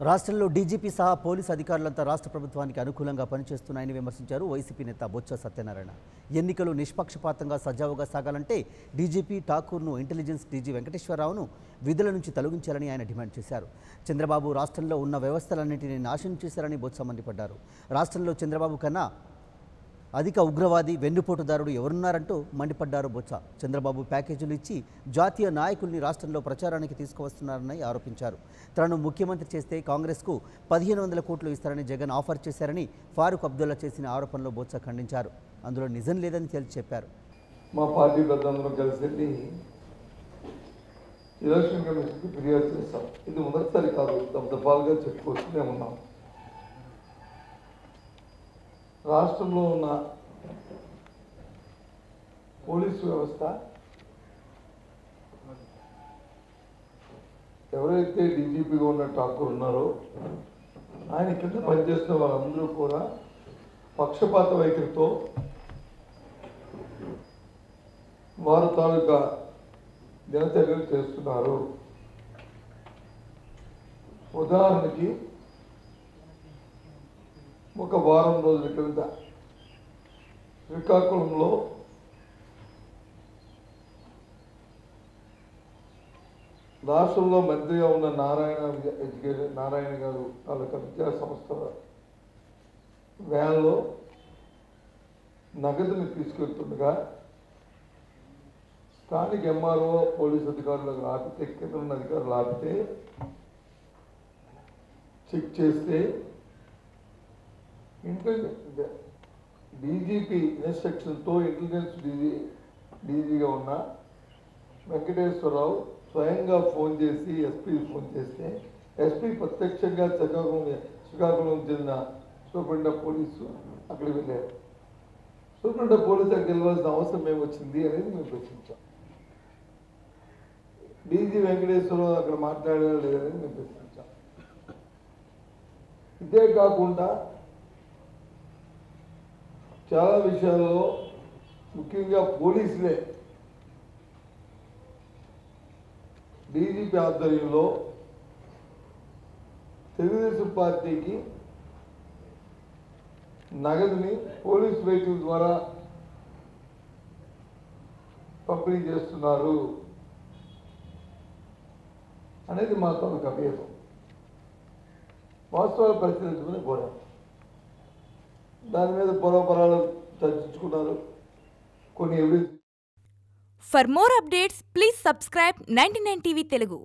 రాష్ట్రంలో డీజీపీ సహా పోలీసు అధికారులంతా రాష్ట్ర ప్రభుత్వానికి అనుకూలంగా పనిచేస్తున్నాయని విమర్శించారు వైసీపీ నేత బొత్స సత్యనారాయణ. ఎన్నికలు నిష్పక్షపాతంగా సజావుగా సాగాలంటే డీజీపీ ఠాకూర్ను, ఇంటెలిజెన్స్ డీజీ వెంకటేశ్వరరావును విధుల నుంచి తొలగించాలని ఆయన డిమాండ్ చేశారు. చంద్రబాబు రాష్ట్రంలో ఉన్న వ్యవస్థలన్నింటినీ నాశనం చేశారని బొత్స మండిపడ్డారు. రాష్ట్రంలో చంద్రబాబు కన్నా అధిక ఉగ్రవాది, వెన్నుపోటుదారుడు ఎవరున్నారంటూ మండిపడ్డారు బొత్స. చంద్రబాబు ప్యాకేజీలు ఇచ్చి జాతీయ నాయకుల్ని రాష్ట్రంలో ప్రచారానికి తీసుకువస్తున్నారని ఆరోపించారు. తనను ముఖ్యమంత్రి చేస్తే కాంగ్రెస్కు 1500 కోట్లు ఇస్తారని జగన్ ఆఫర్ చేశారని ఫారూక్ అబ్దుల్లా చేసిన ఆరోపణలో బొత్స ఖండించారు. అందులో నిజం లేదని తేల్చి చెప్పారు. మా పార్టీ పెద్దలందరూ కలిసి ఎలక్షన్ కమిషన్కి ఫిర్యాదు చేస్తాం. ఇది మొదటిసారి కాదు, దఫాలుగా చెప్పుకొస్తూనే ఉన్నాం. రాష్ట్రంలో ఉన్న పోలీసు వ్యవస్థ ఎవరైతే డీజీపీగా ఉన్న ఠాకూర్ ఉన్నారో ఆయన కింద పనిచేస్తున్న వాళ్ళందరూ కూడా పక్షపాత వైఖరితో వారు తాలూకా దినచర్యలు చేస్తున్నారు. ఉదాహరణకి ఒక వారం రోజుల క్రింద శ్రీకాకుళంలో రాష్ట్రంలో మంత్రిగా ఉన్న నారాయణ గారు తాలూకా విద్యా సంస్థ వ్యాన్లో నగదుని తీసుకెళ్తుండగా స్థానిక ఎంఆర్ఓ పోలీసు అధికారులకు ఆపితే, కింద ఉన్న అధికారులు ఆపితే చెక్ చేస్తే డీజీపీ ఇన్స్ట్రక్షన్తో ఇంటెలిజెన్స్ డీజీగా ఉన్న వెంకటేశ్వరరావు స్వయంగా ఫోన్ చేసి ఎస్పీ ఫోన్ చేస్తే ఎస్పీ ప్రత్యక్షంగా శ్రీకాకుళం చెందిన సూపరింటెండెంట్ పోలీసు అక్కడికి వెళ్ళారు. సూపరింటెండెంట్ పోలీసు అక్కడికి వెళ్ళవలసిన అవసరం ఏమొచ్చింది అనేది మేము ప్రశ్నించాం. డీజీ వెంకటేశ్వరరావు అక్కడ మాట్లాడారా లేదనేది మేము ప్రశ్నించాం. ఇదే కాకుండా చాలా విషయాల్లో ముఖ్యంగా పోలీసులే డీజీపీ ఆధ్వర్యంలో తెలుగుదేశం పార్టీకి నగదుని పోలీస్ వెహికల్ ద్వారా పంపిణీ చేస్తున్నారు అనేది మా తాలూకు అభ్యర్థం. వాస్తవాలు పరిశీలించమని కోరాం. దాని మీద పొరపరాలు చర్చించుకున్నారు. కొన్ని For more updates, please subscribe 99 TV Telugu.